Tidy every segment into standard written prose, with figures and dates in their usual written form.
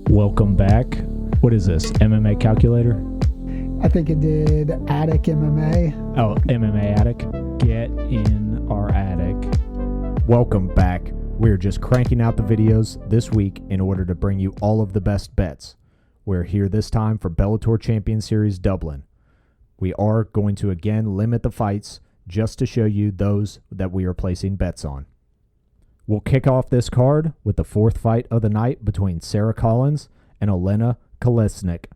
Welcome back. What is this, MMA calculator? I think it did Attic MMA. Oh, MMA Attic. Get in our attic. Welcome back. We're just cranking out the videos this week in order to bring you all of the best bets. We're here this time for Bellator Champion Series Dublin. We are going to again limit the fights just to show you those that we are placing bets on. We'll kick off this card with the fourth fight of the night between Sarah Collins and Olena Kolesnik.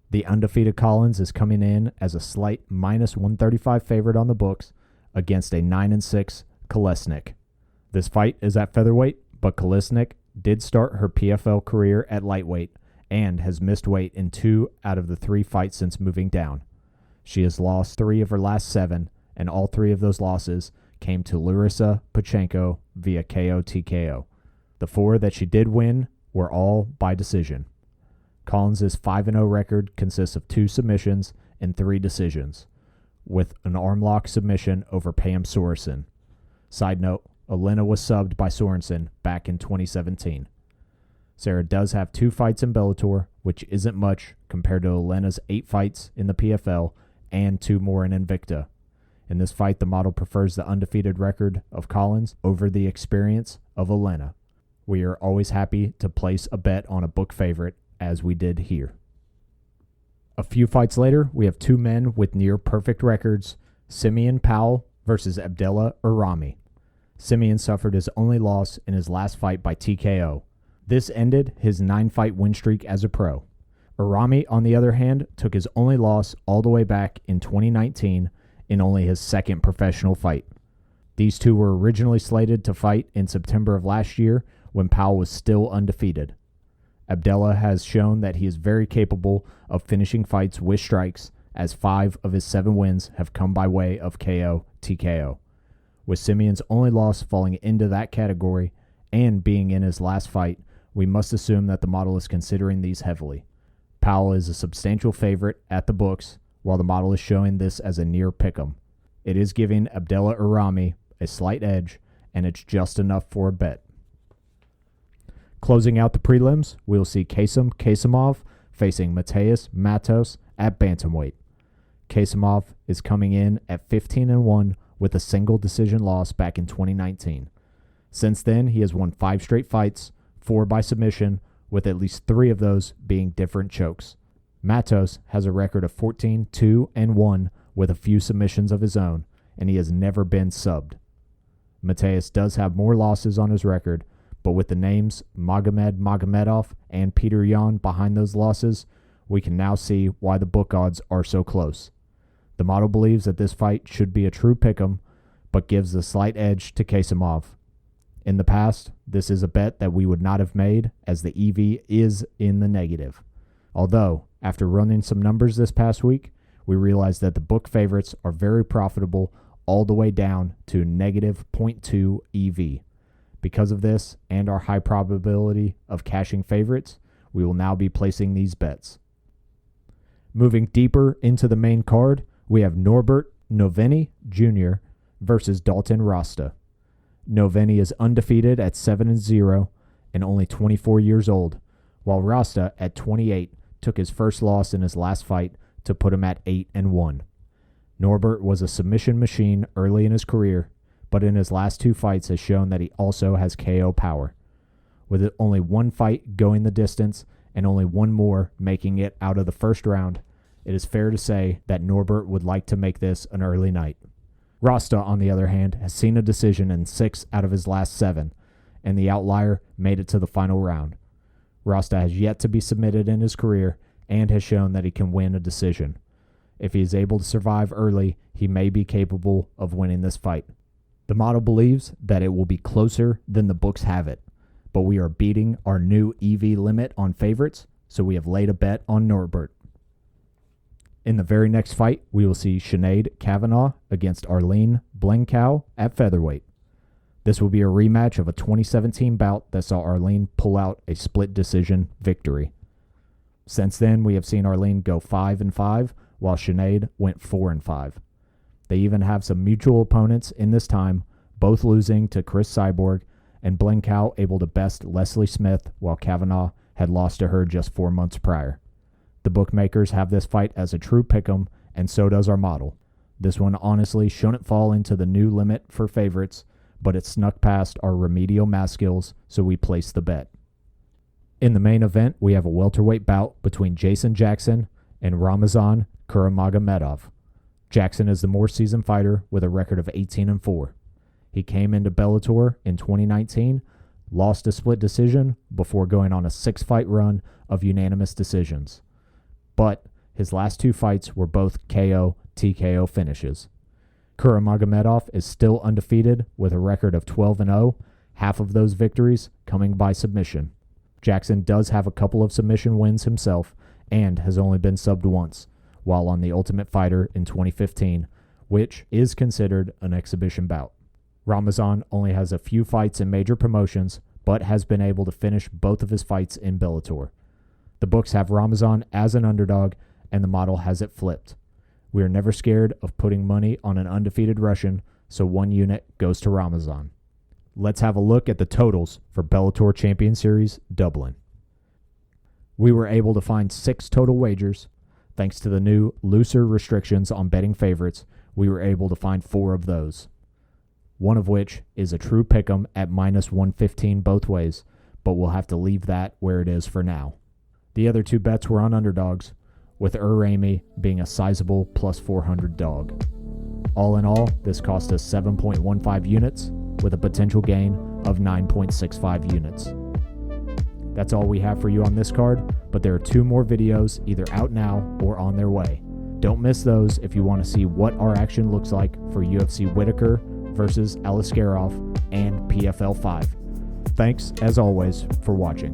The undefeated Collins is coming in as a slight minus 135 favorite on the books against a 9-6 Kolesnik. This fight is at featherweight, but Kolesnik did start her PFL career at lightweight and has missed weight in 2 out of the 3 fights since moving down. She has lost 3 of her last 7, and all 3 of those losses came to Larissa Pachenko via KO/TKO. The 4 that she did win were all by decision. Collins' 5-0 record consists of 2 submissions and 3 decisions, with an arm lock submission over Pam Sorensen. Side note, Olena was subbed by Sorensen back in 2017. Sarah does have 2 fights in Bellator, which isn't much compared to Olena's 8 fights in the PFL and 2 more in Invicta. In this fight, the model prefers the undefeated record of Collins over the experience of Olena. We are always happy to place a bet on a book favorite, as we did here. A few fights later, we have 2 men with near-perfect records, Simeon Powell versus Abdullah Arami. Simeon suffered his only loss in his last fight by TKO. This ended his 9-fight win streak as a pro. Arami, on the other hand, took his only loss all the way back in 2019 in only his 2nd professional fight. These 2 were originally slated to fight in September of last year when Powell was still undefeated. Abdullah has shown that he is very capable of finishing fights with strikes, as 5 of his 7 wins have come by way of KO/TKO. With Simeon's only loss falling into that category and being in his last fight, we must assume that the model is considering these heavily. Powell is a substantial favorite at the books, while the model is showing this as a near pick'em. It is giving Abdullah Arami a slight edge, and it's just enough for a bet. Closing out the prelims, we will see Kasem Kasimov facing Mateus Matos at bantamweight. Kasimov is coming in at 15-1 with a single decision loss back in 2019. Since then, he has won 5 straight fights, 4 by submission, with at least 3 of those being different chokes. Matos has a record of 14-2-1 with a few submissions of his own, and he has never been subbed. Mateus does have more losses on his record, but with the names Magomed Magomedov and Peter Yan behind those losses, we can now see why the book odds are so close. The model believes that this fight should be a true pick'em, but gives a slight edge to Kasimov. In the past, this is a bet that we would not have made, as the EV is in the negative. Although, after running some numbers this past week, we realized that the book favorites are very profitable all the way down to negative 0.2 EV. Because of this and our high probability of cashing favorites, we will now be placing these bets. Moving deeper into the main card, we have Norbert Noveni Jr. versus Dalton Rasta. Noveni is undefeated at 7-0 and only 24 years old, while Rasta at 28 took his first loss in his last fight to put him at 8-1. Norbert was a submission machine early in his career, but in his last 2 fights has shown that he also has KO power. With only 1 fight going the distance and only 1 more making it out of the first round, it is fair to say that Norbert would like to make this an early night. Rasta, on the other hand, has seen a decision in 6 out of his last 7, and the outlier made it to the final round. Rasta has yet to be submitted in his career and has shown that he can win a decision. If he is able to survive early, he may be capable of winning this fight. The model believes that it will be closer than the books have it, but we are beating our new EV limit on favorites, so we have laid a bet on Norbert. In the very next fight, we will see Sinead Kavanagh against Arlene Blencow at featherweight. This will be a rematch of a 2017 bout that saw Arlene pull out a split decision victory. Since then, we have seen Arlene go 5-5, while Sinead went 4-5. They even have some mutual opponents in this time, both losing to Chris Cyborg, and Blencow able to best Leslie Smith, while Kavanagh had lost to her just 4 months prior. The bookmakers have this fight as a true pick'em, and so does our model. This one honestly shouldn't fall into the new limit for favorites, but it snuck past our remedial math skills, so we placed the bet. In the main event, we have a welterweight bout between Jason Jackson and Ramazan Kuramagomedov. Jackson is the more seasoned fighter with a record of 18-4. He came into Bellator in 2019, lost a split decision before going on a 6-fight run of unanimous decisions. But his last 2 fights were both KO, TKO finishes. Kuramagomedov is still undefeated with a record of 12-0, half of those victories coming by submission. Jackson does have a couple of submission wins himself and has only been subbed once, while on The Ultimate Fighter in 2015, which is considered an exhibition bout. Ramazan only has a few fights in major promotions, but has been able to finish both of his fights in Bellator. The books have Ramazan as an underdog, and the model has it flipped. We are never scared of putting money on an undefeated Russian, so 1 unit goes to Ramazan. Let's have a look at the totals for Bellator Champion Series Dublin. We were able to find 6 total wagers. Thanks to the new, looser restrictions on betting favorites, we were able to find 4 of those. One of which is a true pick'em at -115 both ways, but we'll have to leave that where it is for now. The other 2 bets were on underdogs, with Ramy being a sizable +400 dog. All in all, this cost us 7.15 units, with a potential gain of 9.65 units. That's all we have for you on this card, but there are 2 more videos either out now or on their way. Don't miss those if you want to see what our action looks like for UFC Whitaker versus Aliskerov and PFL 5. Thanks, as always, for watching.